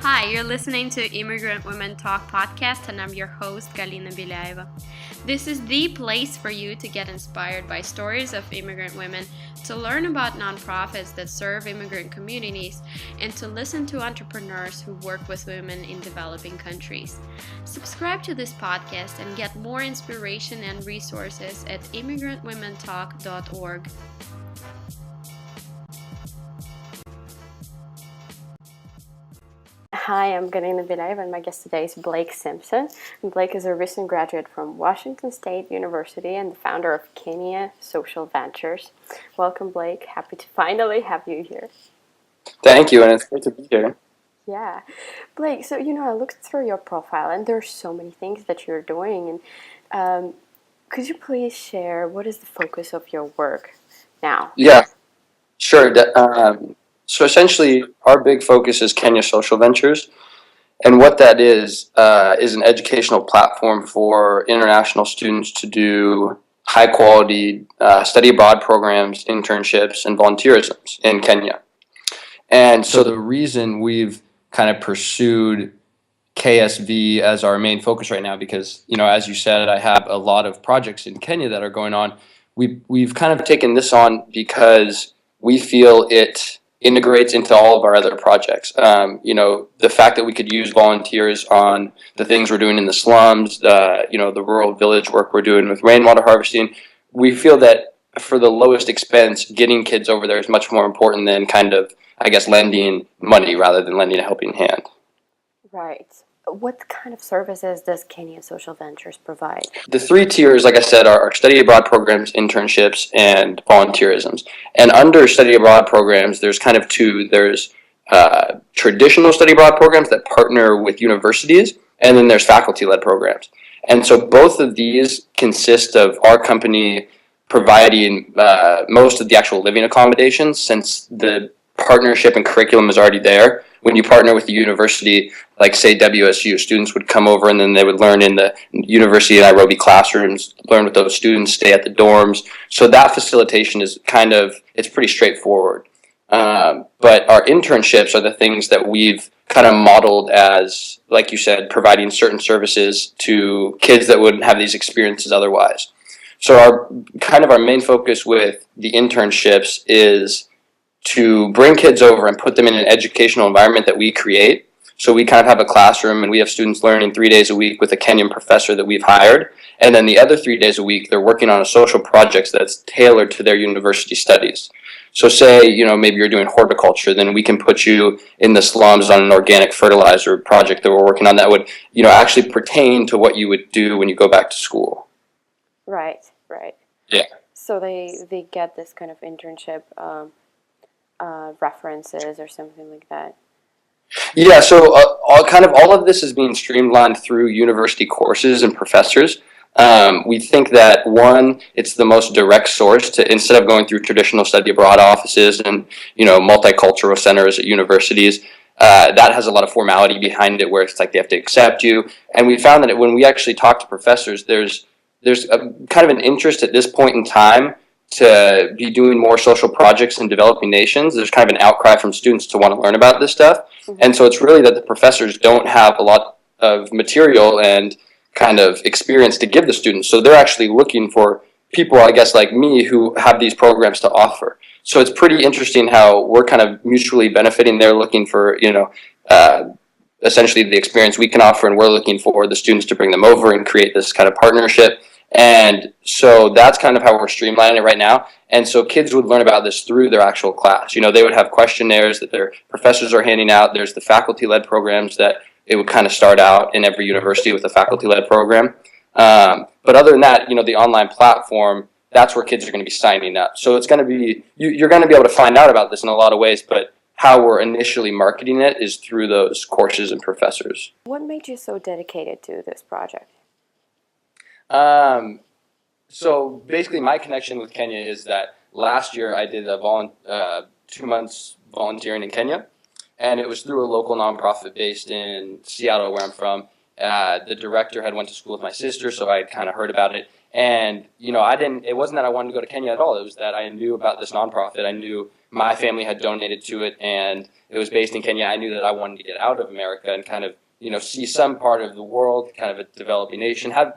Hi, you're listening to Immigrant Women Talk podcast, and I'm your host, Galina Bilaeva. This is the place for you to get inspired by stories of immigrant women, to learn about nonprofits that serve immigrant communities, and to listen to entrepreneurs who work with women in developing countries. Subscribe to this podcast and get more inspiration and resources at immigrantwomentalk.org. Hi, I'm Galina Bilaeva, and my guest today is Blake Simpson. Blake is a recent graduate from Washington State University and the founder of Kenya Social Ventures. Welcome, Blake. Happy to finally have you here. Thank you, and it's great to be here. Yeah. Blake, so, I looked through your profile, and there's so many things that you're doing. And could you please share what is the focus of your work now? Yeah, sure. So essentially, our big focus is Kenya Social Ventures, and what that is an educational platform for international students to do high-quality study abroad programs, internships, and volunteerism in Kenya. And so the reason we've kind of pursued KSV as our main focus right now, because, as you said, I have a lot of projects in Kenya that are going on. We've kind of taken this on because we feel it integrates into all of our other projects. The fact that we could use volunteers on the things we're doing in the slums, the rural village work we're doing with rainwater harvesting, we feel that for the lowest expense, getting kids over there is much more important than kind of, lending money rather than lending a helping hand. Right. What kind of services does Kenya Social Ventures provide? The three tiers, like I said, are study abroad programs, internships, and volunteerisms. And under study abroad programs, there's kind of two. There's traditional study abroad programs that partner with universities, and then there's faculty-led programs. And so both of these consist of our company providing most of the actual living accommodations, since the partnership and curriculum is already there. When you partner with the university, like say WSU, students would come over and then they would learn in the University of Nairobi classrooms, learn with those students, stay at the dorms. So that facilitation is it's pretty straightforward. But our internships are the things that we've kind of modeled as, like you said, providing certain services to kids that wouldn't have these experiences otherwise. So our main focus with the internships is to bring kids over and put them in an educational environment that we create. So we kind of have a classroom and we have students learning 3 days a week with a Kenyan professor that we've hired. And then the other 3 days a week, they're working on a social project that's tailored to their university studies. So say, maybe you're doing horticulture, then we can put you in the slums on an organic fertilizer project that we're working on that would, actually pertain to what you would do when you go back to school. Right. Yeah. So they get this kind of internship references or something like that. Yeah, so all of this is being streamlined through university courses and professors. We think that, one, it's the most direct source to, instead of going through traditional study abroad offices and, multicultural centers at universities, that has a lot of formality behind it where it's like they have to accept you. And we found that when we actually talk to professors, there's a kind of an interest at this point in time to be doing more social projects in developing nations. There's kind of an outcry from students to want to learn about this stuff. Mm-hmm. And so it's really that the professors don't have a lot of material and kind of experience to give the students. So they're actually looking for people, like me, who have these programs to offer. So it's pretty interesting how we're kind of mutually benefiting. They're looking for, essentially the experience we can offer, and we're looking for the students to bring them over and create this kind of partnership. And so that's kind of how we're streamlining it right now. And so kids would learn about this through their actual class. They would have questionnaires that their professors are handing out. There's the faculty-led programs that it would kind of start out in every university with a faculty-led program. But other than that, the online platform, that's where kids are going to be signing up. So it's going to be, you're going to be able to find out about this in a lot of ways, but how we're initially marketing it is through those courses and professors. What made you so dedicated to this project? So basically my connection with Kenya is that last year I did 2 months volunteering in Kenya, and it was through a local nonprofit based in Seattle, where I'm from. The director had went to school with my sister, so I had kind of heard about it. And, it wasn't that I wanted to go to Kenya at all. It was that I knew about this nonprofit. I knew my family had donated to it, and it was based in Kenya. I knew that I wanted to get out of America and kind of, see some part of the world, kind of a developing nation. Have,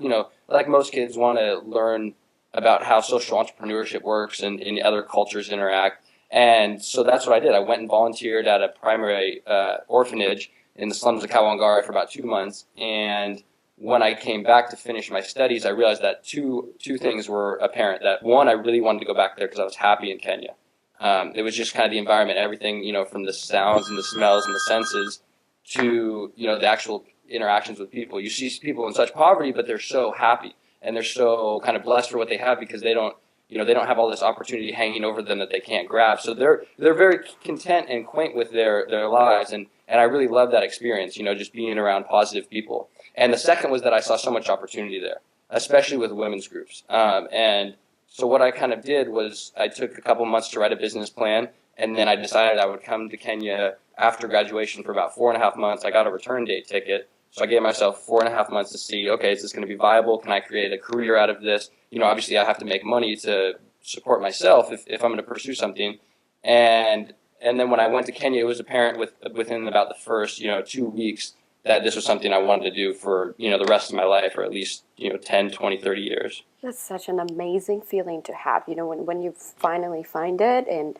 like most kids, want to learn about how social entrepreneurship works and other cultures interact. And so that's what I did. I went and volunteered at a primary orphanage in the slums of Kawangara for about 2 months. And when I came back to finish my studies, I realized that two things were apparent. That one, I really wanted to go back there because I was happy in Kenya. It was just kind of the environment, everything, from the sounds and the smells and the senses to, the actual interactions with people. You see people in such poverty, but they're so happy and they're so kind of blessed for what they have because they don't have all this opportunity hanging over them that they can't grab. So they're very content and quaint with their lives. And I really love that experience, just being around positive people. And the second was that I saw so much opportunity there, especially with women's groups. And so what I kind of did was I took a couple months to write a business plan, and then I decided I would come to Kenya after graduation for about 4.5 months. I got a return date ticket, so I gave myself 4.5 months to see, okay, is this going to be viable? Can I create a career out of this? Obviously I have to make money to support myself if I'm going to pursue something. And then when I went to Kenya, it was apparent within about the first 2 weeks that this was something I wanted to do for the rest of my life, or at least 10, 20, 30 years. That's such an amazing feeling to have, when you finally find it. And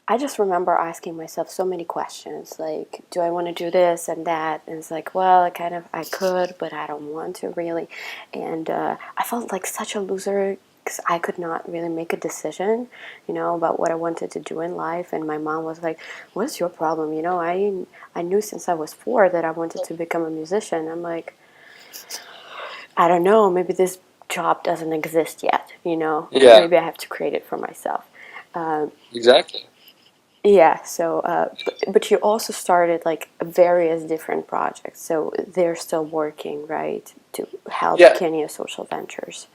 I just remember asking myself so many questions, like, do I want to do this and that? And it's like, well, I could, but I don't want to really. And I felt like such a loser because I could not really make a decision, about what I wanted to do in life. And my mom was like, what's your problem? I knew since I was 4 that I wanted to become a musician. I'm like, I don't know, maybe this job doesn't exist yet, Yeah. Maybe I have to create it for myself. Exactly. Yeah, so, but you also started like various different projects, so they're still working, right, to help Kenya social ventures.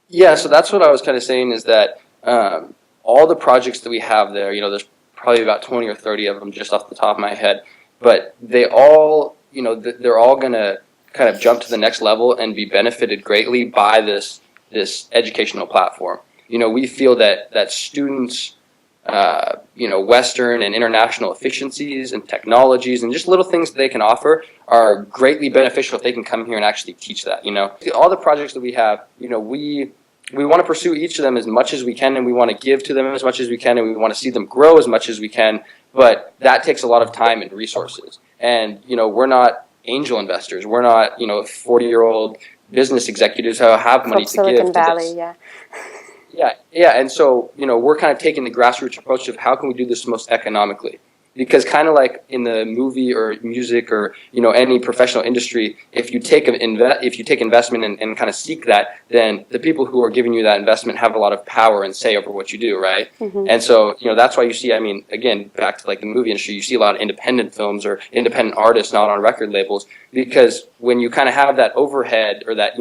Yeah, so that's what I was kind of saying is that all the projects that we have there, there's probably about 20 or 30 of them just off the top of my head, but they all, they're all going to kind of jump to the next level and be benefited greatly by this educational platform. We feel that students, Western and international efficiencies and technologies and just little things that they can offer are greatly beneficial if they can come here and actually teach that. All the projects that we have, we want to pursue each of them as much as we can, and we want to give to them as much as we can, and we want to see them grow as much as we can, but that takes a lot of time and resources. And, we're not angel investors. We're not, 40-year-old business executives who have money to Silicon give to Valley, this. Yeah. Yeah, and so, we're kind of taking the grassroots approach of how can we do this most economically? Because kind of like in the movie or music or, any professional industry, if you take investment and kind of seek that, then the people who are giving you that investment have a lot of power and say over what you do, right? Mm-hmm. And so, that's why you see, again, back to like the movie industry, you see a lot of independent films or independent artists not on record labels, because when you kind of have that overhead or that,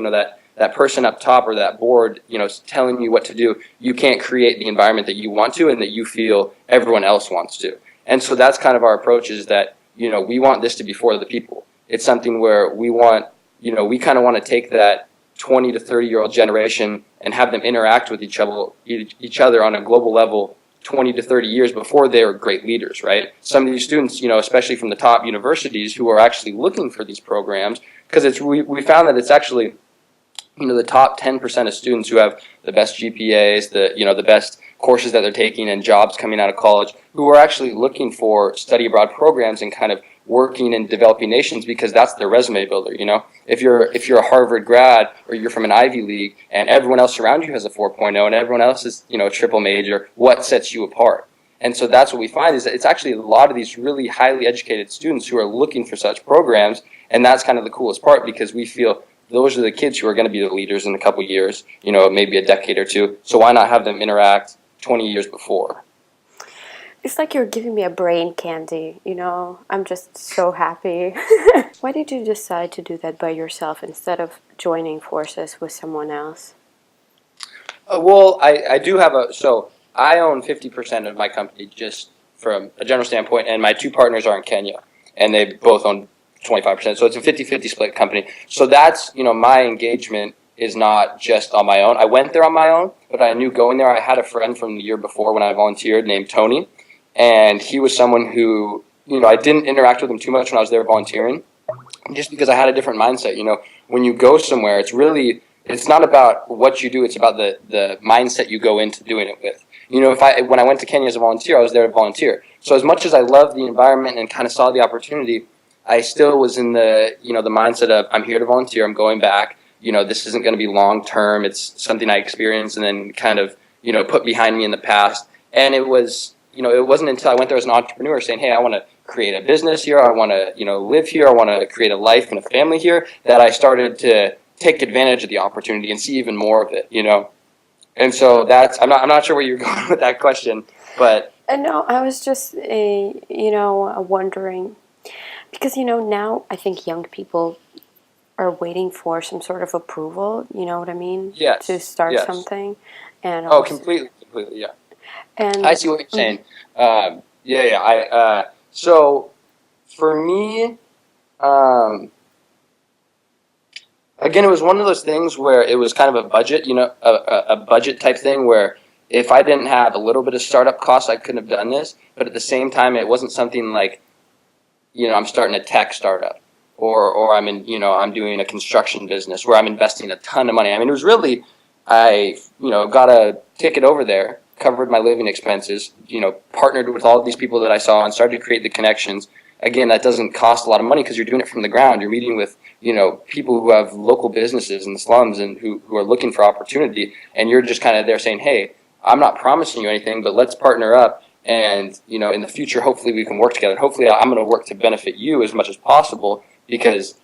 that person up top or that board, telling you what to do, you can't create the environment that you want to and that you feel everyone else wants to. And so that's kind of our approach, is that, we want this to be for the people. It's something where we want, we kind of want to take that 20 to 30-year-old generation and have them interact with each other on a global level 20 to 30 years before they are great leaders, right? Some of these students, especially from the top universities who are actually looking for these programs, because we found that it's actually, the top 10% of students who have the best GPAs, the best courses that they're taking and jobs coming out of college, who are actually looking for study abroad programs and kind of working in developing nations, because that's their resume builder. If you're a Harvard grad or you're from an Ivy League and everyone else around you has a 4.0 and everyone else is a triple major, what sets you apart? And so that's what we find, is that it's actually a lot of these really highly educated students who are looking for such programs, and that's kind of the coolest part, because we feel those are the kids who are going to be the leaders in a couple years, maybe a decade or two. So why not have them interact 20 years before? It's like you're giving me a brain candy, I'm just so happy. Why did you decide to do that by yourself instead of joining forces with someone else? Well, I do have so I own 50% of my company, just from a general standpoint, and my 2 partners are in Kenya, and they both own 25%. So it's a 50-50 split company. So that's, my engagement is not just on my own. I went there on my own, but I knew going there, I had a friend from the year before when I volunteered named Tony, and he was someone who, I didn't interact with him too much when I was there volunteering, just because I had a different mindset. When you go somewhere, it's not about what you do, it's about the mindset you go into doing it with. When I went to Kenya as a volunteer, I was there to volunteer. So as much as I loved the environment and kind of saw the opportunity, I still was in the mindset of, I'm here to volunteer, I'm going back. This isn't going to be long term. It's something I experienced and then kind of, put behind me in the past. And it wasn't until I went there as an entrepreneur saying, hey, I want to create a business here. I want to, live here. I want to create a life and a family here, that I started to take advantage of the opportunity and see even more of it, And so I'm not sure where you're going with that question, but. No, I was just, wondering, because, now I think young people are waiting for some sort of approval, you know what I mean? Yes. To start Yes. something. And Completely, yeah. And I see what you're saying. So for me, again, it was one of those things where it was kind of a budget, a budget type thing where if I didn't have a little bit of startup costs, I couldn't have done this. But at the same time, it wasn't something like, I'm starting a tech startup, or I'm I'm doing a construction business where I'm investing a ton of money. I mean, it was really, I got a ticket over there, covered my living expenses, partnered with all of these people that I saw and started to create the connections. Again, that doesn't cost a lot of money because you're doing it from the ground. You're meeting with, people who have local businesses in the slums and who are looking for opportunity. And you're just kind of there saying, hey, I'm not promising you anything, but let's partner up. And, in the future, hopefully we can work together. Hopefully I'm going to work to benefit you as much as possible because,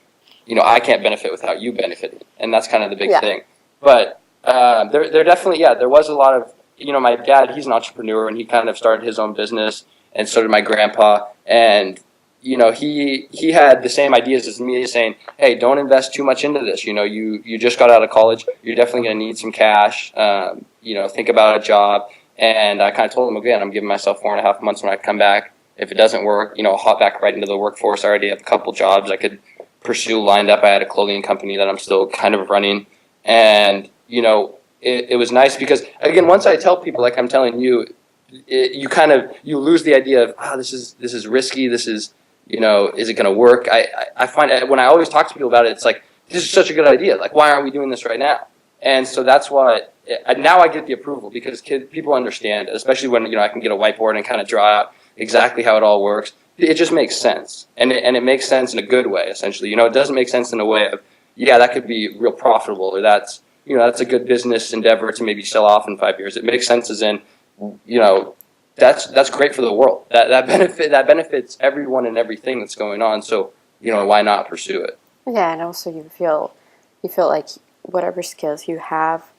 I can't benefit without you benefiting. And that's kind of the big thing. But there definitely, there was a lot of, my dad, he's an entrepreneur and he kind of started his own business, and so did my grandpa. And, he had the same ideas as me, saying, hey, don't invest too much into this. You just got out of college. You're definitely going to need some cash. Think about a job. And I kind of told him, again, I'm giving myself 4.5 months when I come back. If it doesn't work, I'll hop back right into the workforce. I already have a couple jobs I could pursue lined up. I had a clothing company that I'm still kind of running. And, it was nice because, again, once I tell people, like I'm telling you, you lose the idea of, this is risky. This is, is it going to work? I find when I always talk to people about it, it's like, this is such a good idea. Like, why aren't we doing this right now? And so that's why now I get the approval because people understand, especially when I can get a whiteboard and kind of draw out exactly how it all works. It just makes sense, and it makes sense in a good way. Essentially, it doesn't make sense in a way of that could be real profitable, or that's a good business endeavor to maybe sell off in 5 years. It makes sense as in that's great for the world. That benefits everyone and everything that's going on. So why not pursue it? Yeah, and also you feel like whatever skills you have,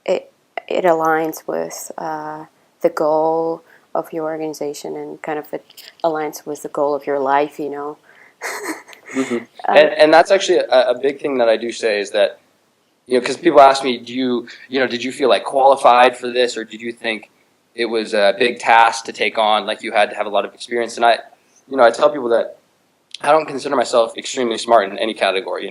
it aligns with the goal of your organization, and kind of it aligns with the goal of your life. Mm-hmm. And that's actually a big thing that I do say is that because people ask me, did you feel like qualified for this, or did you think it was a big task to take on, like you had to have a lot of experience? And I tell people that I don't consider myself extremely smart in any category.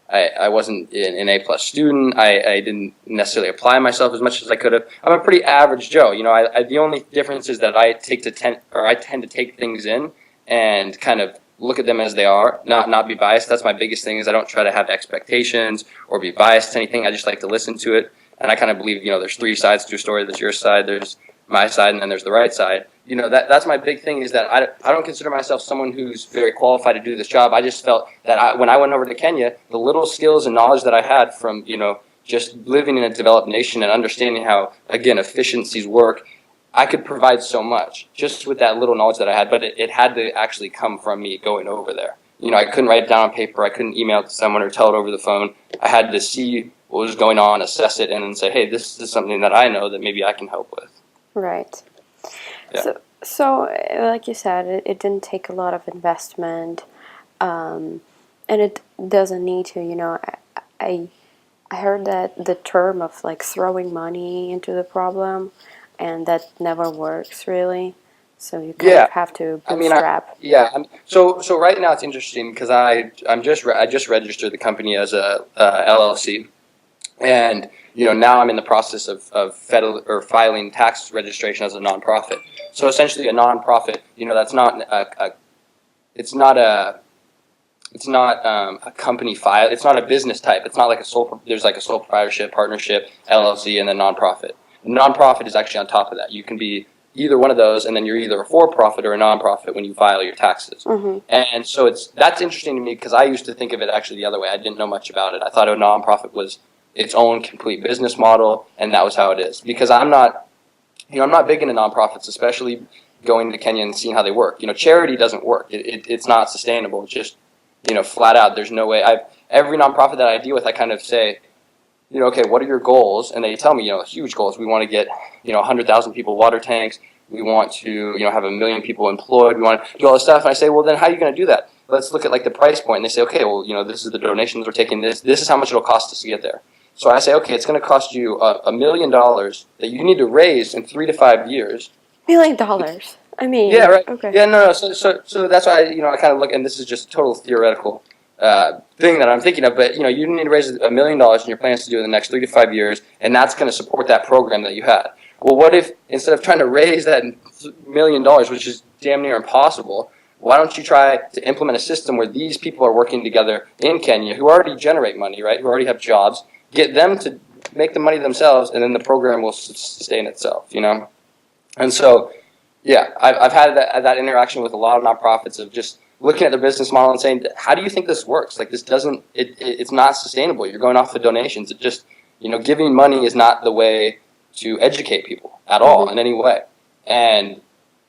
I wasn't an A+ student. I didn't necessarily apply myself as much as I could have. I'm a pretty average Joe. The only difference is that I tend to take things in and kind of look at them as they are, not be biased. That's my biggest thing, is I don't try to have expectations or be biased to anything. I just like to listen to it. And I kind of believe, there's 3 sides to a story. There's your side, there's my side, and then there's the right side. That's my big thing, is that I don't consider myself someone who's very qualified to do this job. I just felt that when I went over to Kenya, the little skills and knowledge that I had from, just living in a developed nation and understanding how, again, efficiencies work, I could provide so much just with that little knowledge that I had, but it had to actually come from me going over there. I couldn't write it down on paper. I couldn't email it to someone or tell it over the phone. I had to see what was going on, assess it, and then say, hey, this is something that I know that maybe I can help with. Right. Yeah. So like you said, it didn't take a lot of investment, and it doesn't need to. I heard that the term of like throwing money into the problem, and that never works really. So you kind of have to bootstrap. So right now it's interesting because I just registered the company as a LLC, And now I'm in the process of federal or filing tax registration as a nonprofit. So essentially, a nonprofit, that's not it's not a company file. It's not a business type. It's not like there's like a sole proprietorship, partnership, LLC, and then nonprofit. Nonprofit is actually on top of that. You can be either one of those, and then you're either a for-profit or a nonprofit when you file your taxes. Mm-hmm. And so that's interesting to me because I used to think of it actually the other way. I didn't know much about it. I thought a nonprofit was its own complete business model, and that was how it is. Because I'm not big into nonprofits, especially going to Kenya and seeing how they work. Charity doesn't work. It's not sustainable. It's just, flat out, there's no way. Every nonprofit that I deal with, I kind of say, okay, what are your goals? And they tell me, huge goals. We want to get, 100,000 people water tanks. We want to, have 1 million people employed. We want to do all this stuff. And I say, well, then how are you going to do that? Let's look at like the price point. And they say, okay, well, this is the donations we're taking. This is how much it'll cost us to get there. So I say, okay, it's going to cost you $1 million that you need to raise in 3 to 5 years. $1 million. I mean, yeah, right. Okay. Yeah, no. So that's why I kind of look, and this is just a total theoretical thing that I'm thinking of. But you need to raise $1 million in your plans to do in the next 3 to 5 years, and that's going to support that program that you had. Well, what if instead of trying to raise that $1 million, which is damn near impossible, why don't you try to implement a system where these people are working together in Kenya who already generate money, right? Who already have jobs, get them to make the money themselves, and then the program will sustain itself. And so. Yeah, I've had that interaction with a lot of nonprofits of just looking at their business model and saying, how do you think this works? Like, this doesn't, it's not sustainable. You're going off the donations. It just, giving money is not the way to educate people at all in any way. And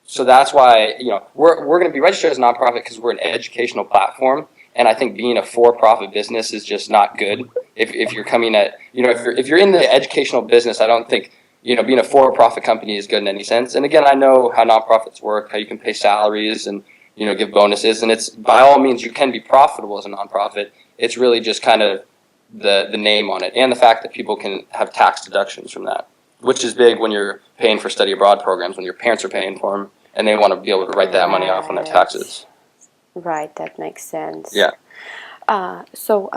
so that's why, we're going to be registered as a nonprofit because we're an educational platform. And I think being a for-profit business is just not good. If you're coming at, if you're in the educational business, I don't think, being a for-profit company is good in any sense. And again, I know how nonprofits work, how you can pay salaries and, give bonuses. And it's, by all means, you can be profitable as a nonprofit. It's really just kind of the name on it and the fact that people can have tax deductions from that, which is big when you're paying for study abroad programs, when your parents are paying for them and they want to be able to write that money off on their taxes. Right, that makes sense. Yeah. So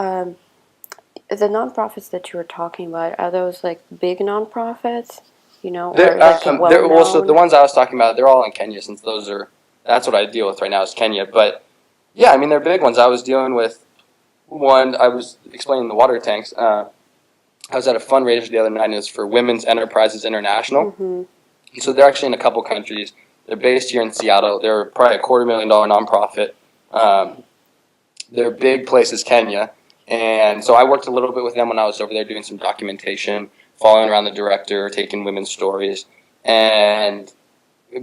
the nonprofits that you were talking about, are those like big nonprofits? Or like well-known? So the ones I was talking about, they're all in Kenya since that's what I deal with right now is Kenya. But yeah, I mean, they're big ones. I was dealing with one, I was explaining the water tanks. I was at a fundraiser the other night, and it was for Women's Enterprises International. Mm-hmm. And so they're actually in a couple countries. They're based here in Seattle. They're probably a $250,000 nonprofit. Their big place is Kenya. And so I worked a little bit with them when I was over there doing some documentation, following around the director, taking women's stories. And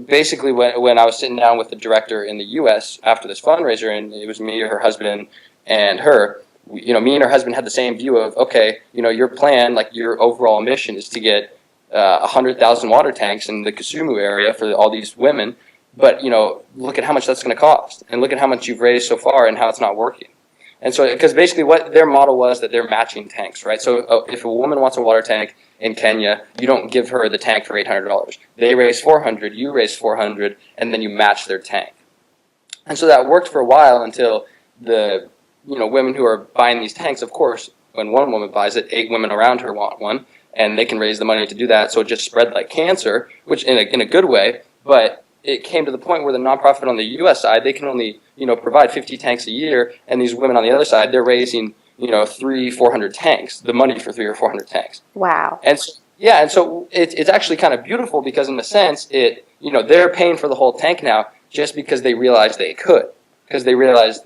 basically when I was sitting down with the director in the U.S. after this fundraiser, and it was me, her husband, and her, me and her husband had the same view of, okay, your plan, like your overall mission is to get 100,000 water tanks in the Kisumu area for all these women. But, look at how much that's going to cost, and look at how much you've raised so far and how it's not working. And so, because basically what their model was that they're matching tanks, right? So if a woman wants a water tank in Kenya, you don't give her the tank for $800. They raise $400, you raise $400, and then you match their tank. And so that worked for a while until the, women who are buying these tanks, of course, when one woman buys it, 8 women around her want one, and they can raise the money to do that. So it just spread like cancer, which in a good way, but it came to the point where the nonprofit on the U.S. side, they can only, provide 50 tanks a year, and these women on the other side, they're raising, 300-400 tanks, the money for 300 or 400 tanks. Wow. And so, and so it's actually kind of beautiful because in a sense, they're paying for the whole tank now just because they realized they could, because they realized,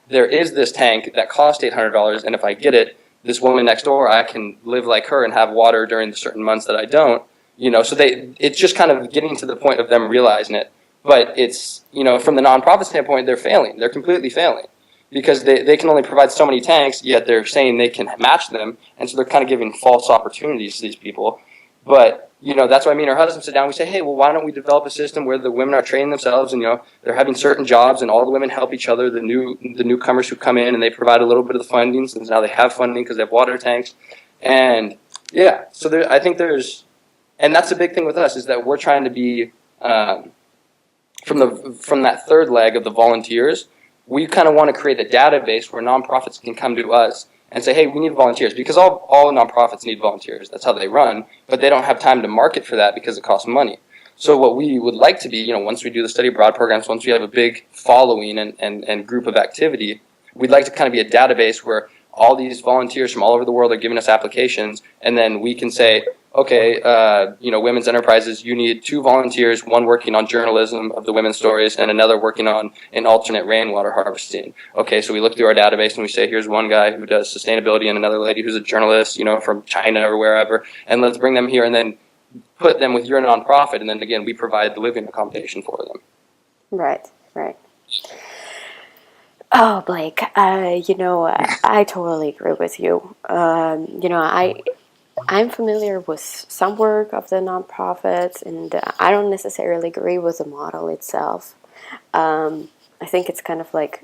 there is this tank that cost $800, and if I get it, this woman next door, I can live like her and have water during the certain months that I don't. So it's just kind of getting to the point of them realizing it. But it's, from the nonprofit standpoint, they're failing. They're completely failing because they can only provide so many tanks, yet they're saying they can match them. And so they're kind of giving false opportunities to these people. But, that's why me and her husband sit down and we say, hey, well, why don't we develop a system where the women are training themselves and, they're having certain jobs and all the women help each other, the newcomers who come in, and they provide a little bit of the funding since now they have funding because they have water tanks. And, yeah, so I think and that's the big thing with us is that we're trying to be from that third leg of the volunteers. We kind of want to create a database where nonprofits can come to us and say, hey, we need volunteers, because all nonprofits need volunteers. That's how they run, but they don't have time to market for that because it costs money. So what we would like to be, once we do the study abroad programs, once we have a big following and group of activity, we'd like to kind of be a database where all these volunteers from all over the world are giving us applications, and then we can say, okay, women's enterprises, you need 2 volunteers, one working on journalism of the women's stories and another working on an alternate rainwater harvesting. Okay, so we look through our database and we say, here's one guy who does sustainability and another lady who's a journalist, from China or wherever, and let's bring them here and then put them with your nonprofit, and then again, we provide the living accommodation for them. Right. Oh, Blake, I totally agree with you. I'm familiar with some work of the nonprofits, and I don't necessarily agree with the model itself. I think it's kind of like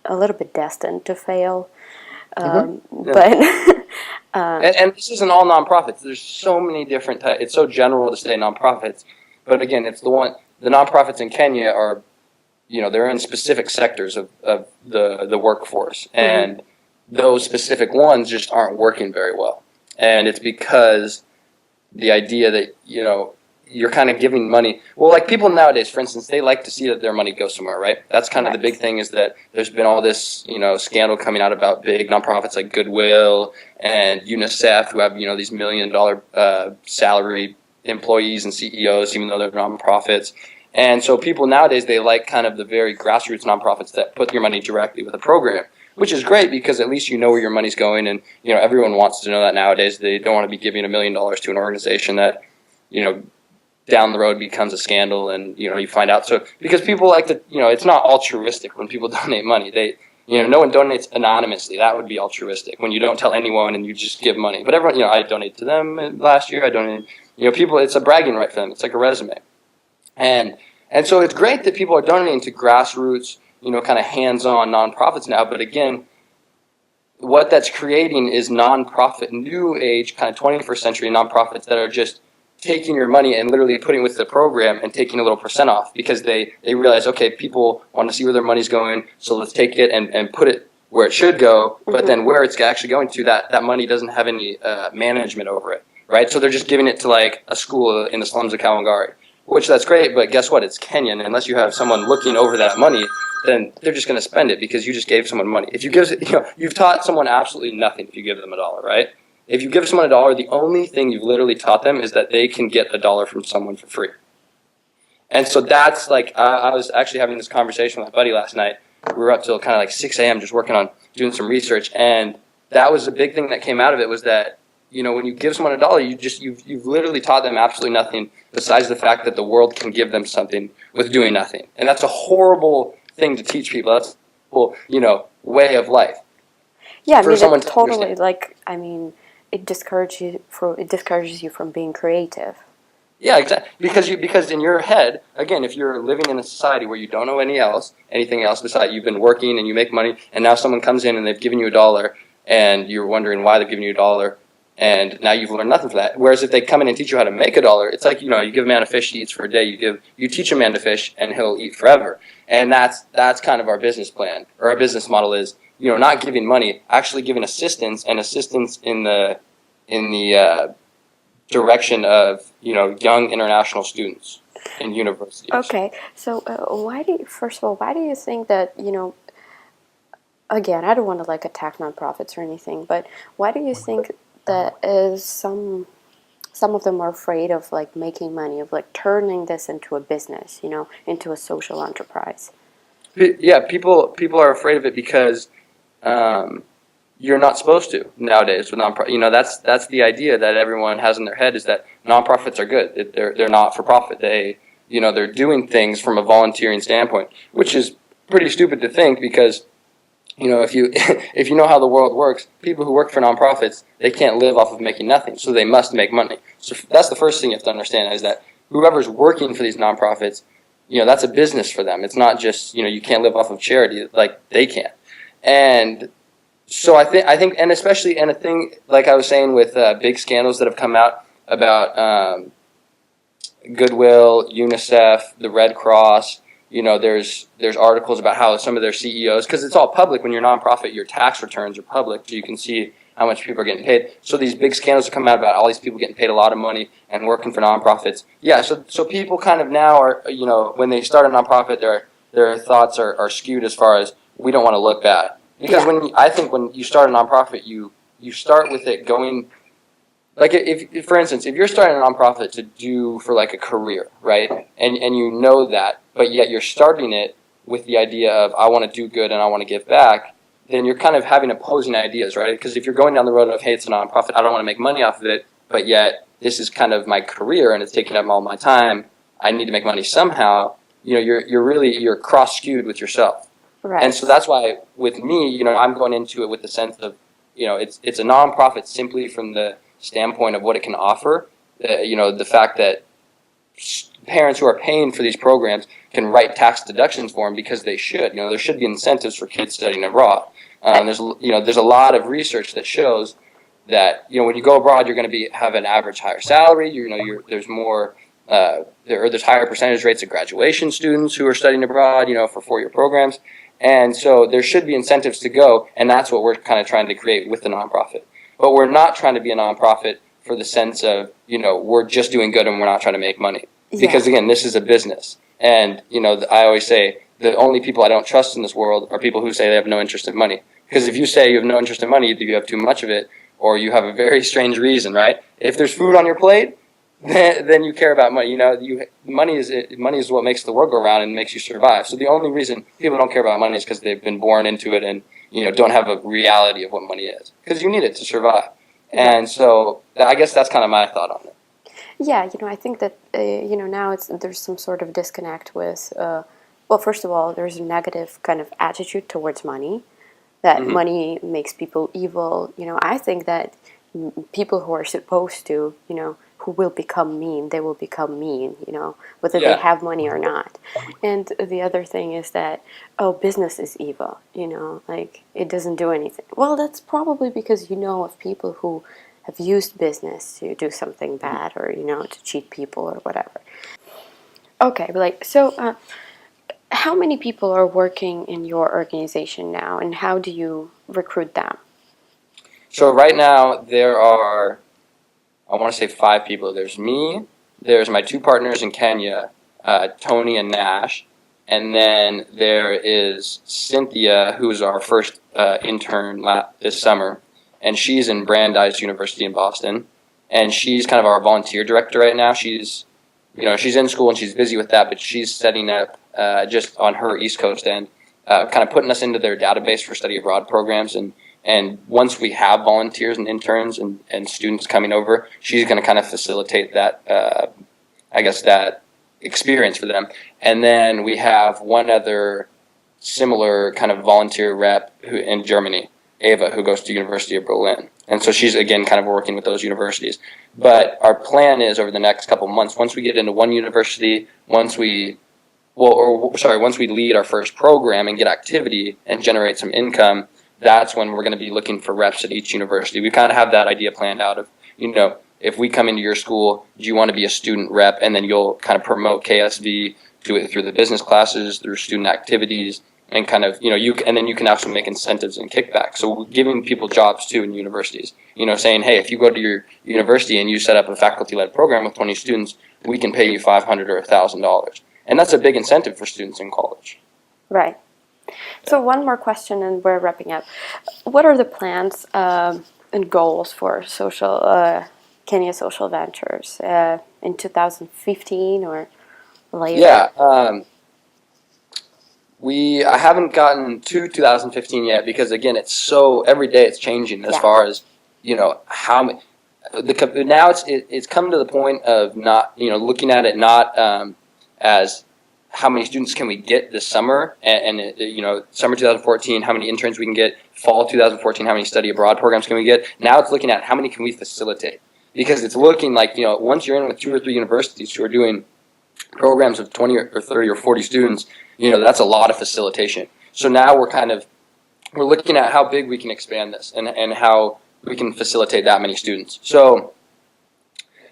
a little bit destined to fail. But and this isn't all nonprofits. There's so many different types. It's so general to say nonprofits, but again, it's the nonprofits in Kenya are, they're in specific sectors of the workforce, and those specific ones just aren't working very well. And it's because the idea that, you're kind of giving money. Well, like people nowadays, for instance, they like to see that their money goes somewhere, right? That's kind of the big thing, is that there's been all this, scandal coming out about big nonprofits like Goodwill and UNICEF, who have, these $1 million salary employees and CEOs, even though they're nonprofits. And so people nowadays, they like kind of the very grassroots nonprofits that put your money directly with a program, which is great because at least you know where your money's going, and everyone wants to know that nowadays. They don't want to be giving $1 million to an organization that down the road becomes a scandal, and you find out. So because people like to, it's not altruistic when people donate money. They no one donates anonymously. That would be altruistic, when you don't tell anyone and you just give money. But everyone, I donated to them last year. I donated, people. It's a bragging right for them. It's like a resume, and so it's great that people are donating to grassroots, kind of hands-on nonprofits now. But again, what that's creating is nonprofit, new age, kind of 21st century nonprofits that are just taking your money and literally putting it with the program and taking a little % off, because they realize, okay, people want to see where their money's going, so let's take it and put it where it should go. But then where it's actually going to, that money doesn't have any management over it, right? So they're just giving it to like a school in the slums of Kalangari, which that's great, but guess what? It's Kenyan. Unless you have someone looking over that money, then they're just going to spend it because you just gave someone money. If you give, you've taught someone absolutely nothing if you give them $1, right? If you give someone $1, the only thing you've literally taught them is that they can get $1 from someone for free. And so that's like, I was actually having this conversation with my buddy last night. We were up till kind of like 6 a.m. just working on doing some research, and that was a big thing that came out of it, was that when you give someone $1, you've literally taught them absolutely nothing besides the fact that the world can give them something with doing nothing. And that's a horrible thing to teach people. That's a horrible, way of life. Yeah, totally. It discourages you from being creative. Yeah, exactly. Because in your head, again, if you're living in a society where you don't know anything else besides you've been working and you make money, and now someone comes in and they've given you $1, and you're wondering why they've given you $1, and now you've learned nothing for that. Whereas if they come in and teach you how to make $1, it's like, you give a man a fish, he eats for a day. You teach a man to fish, and he'll eat forever. And that's kind of our business plan, or our business model is, not giving money, actually giving assistance in the direction of young international students in universities. Okay, so why do you think that again, I don't want to attack nonprofits or anything, but why do you think that is some of them are afraid of making money, of turning this into a business, into a social enterprise? Yeah, people are afraid of it because you're not supposed to nowadays with nonprofit. That's the idea that everyone has in their head, is that nonprofits are good. They're not for profit. They're doing things from a volunteering standpoint, which is pretty stupid to think, because if you know how the world works, people who work for nonprofits, they can't live off of making nothing, so they must make money. So that's the first thing you have to understand, is that whoever's working for these nonprofits, that's a business for them. It's not just you can't live off of charity like they can. And so I think, and especially, and a thing like I was saying with big scandals that have come out about Goodwill, UNICEF, the Red Cross, there's articles about how some of their CEOs, because it's all public when you're a nonprofit, your tax returns are public, so you can see how much people are getting paid. So these big scandals have come out about all these people getting paid a lot of money and working for nonprofits. Yeah, so people kind of now are, when they start a nonprofit, their thoughts are skewed as far as, we don't want to look bad. Because I think when you start a nonprofit, you start with it going, like, if for instance, if you're starting a nonprofit to do for like a career, right, and you know that, but yet you're starting it with the idea of, I want to do good and I want to give back, then you're kind of having opposing ideas, right? Because if you're going down the road of, hey, it's a nonprofit, I don't want to make money off of it, but yet this is kind of my career and it's taking up all my time, I need to make money somehow, you're cross-skewed with yourself. Right. And so that's why with me, I'm going into it with the sense of, it's a nonprofit simply from the standpoint of what it can offer. The fact that parents who are paying for these programs can write tax deductions for them because they should. There should be incentives for kids studying abroad. There's a lot of research that shows that when you go abroad, you're going to have an average higher salary. There's more. There's higher percentage rates of graduation students who are studying abroad. For 4-year programs. And so there should be incentives to go, and that's what we're kind of trying to create with the nonprofit. But we're not trying to be a nonprofit for the sense of, we're just doing good and we're not trying to make money. Because, again, this is a business. And, I always say the only people I don't trust in this world are people who say they have no interest in money. Because if you say you have no interest in money, either you have too much of it or you have a very strange reason, right? If there's food on your plate, then you care about money. Money is what makes the world go around and makes you survive. So the only reason people don't care about money is because they've been born into it and don't have a reality of what money is, because you need it to survive. And so I guess that's kind of my thought on it. Yeah, I think that now there's some sort of disconnect with. Well, first of all, there's a negative kind of attitude towards money, that money makes people evil. I think that people who are supposed to, who will become mean, they will become mean, whether they have money or not. And the other thing is that, business is evil, like it doesn't do anything. Well, that's probably because of people who have used business to do something bad or, to cheat people or whatever. Okay, Blake, so how many people are working in your organization now, and how do you recruit them? So right now there are, I want to say 5 people. There's me, there's my 2 partners in Kenya, Tony and Nash, and then there is Cynthia, who's our first intern this summer, and she's in Brandeis University in Boston, and she's kind of our volunteer director right now. She's in school and she's busy with that, but she's setting up just on her East Coast end, kind of putting us into their database for study abroad programs. And once we have volunteers and interns and students coming over, she's going to kind of facilitate that, that experience for them. And then we have one other similar kind of volunteer rep who in Germany, Ava, who goes to University of Berlin. And so she's, again, kind of working with those universities. But our plan is over the next couple months, once we get into one university, once we lead our first program and get activity and generate some income, that's when we're going to be looking for reps at each university. We kind of have that idea planned out of, if we come into your school, do you want to be a student rep? And then you'll kind of promote KSV, do it through the business classes, through student activities, and kind of, and then you can also make incentives and kickbacks. So we're giving people jobs too in universities, saying, hey, if you go to your university and you set up a faculty-led program with 20 students, we can pay you $500 or $1,000. And that's a big incentive for students in college. Right. So one more question and we're wrapping up. What are the plans and goals for Kenya Social Ventures in 2015 or later? Yeah. I haven't gotten to 2015 yet because, again, every day it's changing as far as, how now it's come to the point of not, looking at it not as how many students can we get this summer and summer 2014, how many interns we can get, fall 2014, how many study abroad programs can we get. Now it's looking at how many can we facilitate, because it's looking like, once you're in with 2 or 3 universities who are doing programs of 20 or 30 or 40 students, that's a lot of facilitation. So now we're looking at how big we can expand this and how we can facilitate that many students. So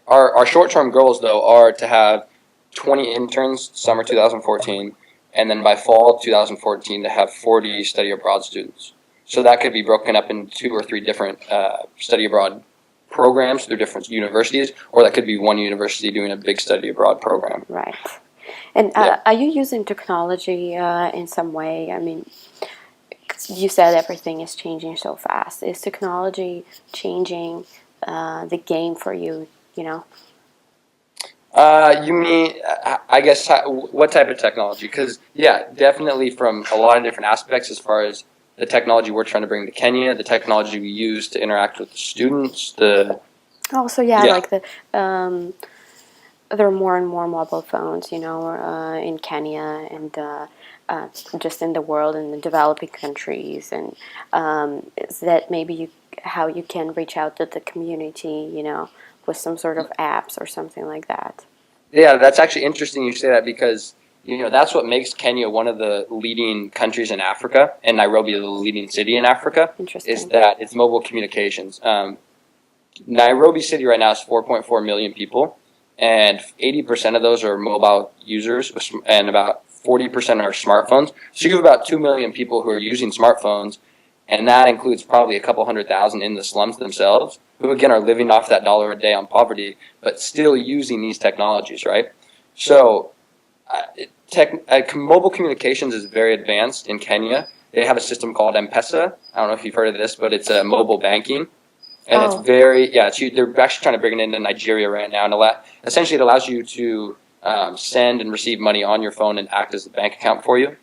our short-term goals, though, are to have 20 interns summer 2014, and then by fall 2014 to have 40 study abroad students. So that could be broken up into 2 or 3 different study abroad programs through different universities, or that could be one university doing a big study abroad program. Right. And are you using technology in some way? I mean, you said everything is changing so fast. Is technology changing the game for you, you know? You mean, I guess, what type of technology? Because, yeah, definitely from a lot of different aspects as far as the technology we're trying to bring to Kenya, the technology we use to interact with the students, like there are more and more mobile phones, you know, in Kenya and just in the world, in the developing countries, and is that maybe how you can reach out to the community, you know, with some sort of apps or something like that. Yeah, that's actually interesting you say that because, you know, that's what makes Kenya one of the leading countries in Africa, and Nairobi the leading city in Africa, is that it's mobile communications. Nairobi City right now is 4.4 million people, and 80% of those are mobile users, and about 40% are smartphones. So you have about 2 million people who are using smartphones, and that includes probably a couple 100,000 in the slums themselves, who again are living off that $1 a day on poverty, but still using these technologies, right? So mobile communications is very advanced in Kenya. They have a system called M-Pesa. I don't know if you've heard of this, but it's mobile banking. And it's very, they're actually trying to bring it into Nigeria right now. And essentially it allows you to send and receive money on your phone and act as a bank account for you.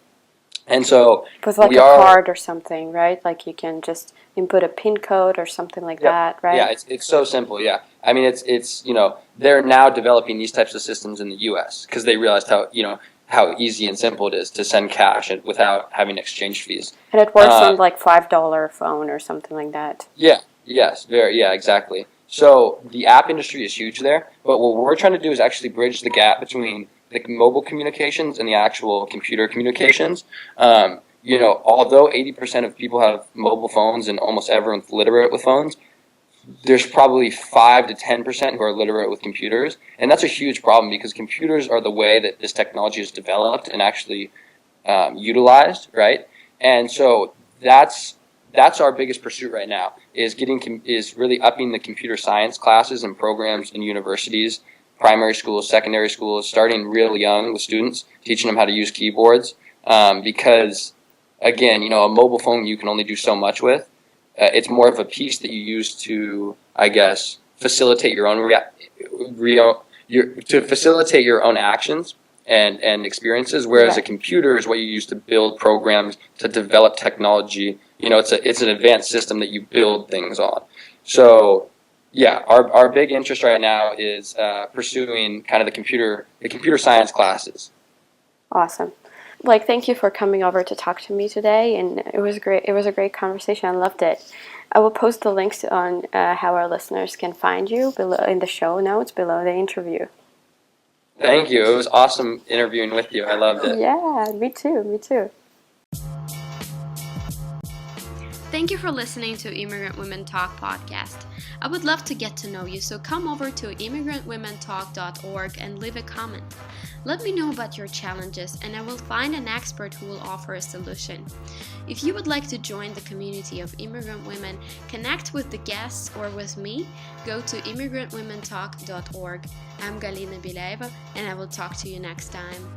And so with like a card or something, right? Like you can just input a PIN code or something like that, right? Yeah, it's so simple, yeah. I mean, it's you know, they're now developing these types of systems in the U.S. because they realized how easy and simple it is to send cash without having exchange fees. And it works on like $5 phone or something like that. Yeah. Yes, exactly. So the app industry is huge there, but what we're trying to do is actually bridge the gap between the mobile communications and the actual computer communications. You know, although 80% of people have mobile phones and almost everyone's literate with phones, there's probably 5 to 10% who are literate with computers, and that's a huge problem because computers are the way that this technology is developed and actually utilized, right? And so that's our biggest pursuit right now is really upping the computer science classes and programs in universities, primary schools, secondary schools, starting real young with students, teaching them how to use keyboards. Because again, you know, a mobile phone you can only do so much with. It's more of a piece that you use to, I guess, facilitate your own facilitate your own actions and experiences. Whereas a computer is what you use to build programs, to develop technology. You know, it's an advanced system that you build things on. So, yeah, our big interest right now is pursuing kind of the computer science classes. Awesome. Blake, thank you for coming over to talk to me today, and it was great. It was a great conversation. I loved it. I will post the links on how our listeners can find you below in the show notes below the interview. Thank you. It was awesome interviewing with you. I loved it. Yeah, me too. Thank you for listening to Immigrant Women Talk podcast. I would love to get to know you, so come over to immigrantwomentalk.org and leave a comment. Let me know about your challenges, and I will find an expert who will offer a solution. If you would like to join the community of immigrant women, connect with the guests or with me, go to immigrantwomentalk.org. I'm Galina Bilaeva, and I will talk to you next time.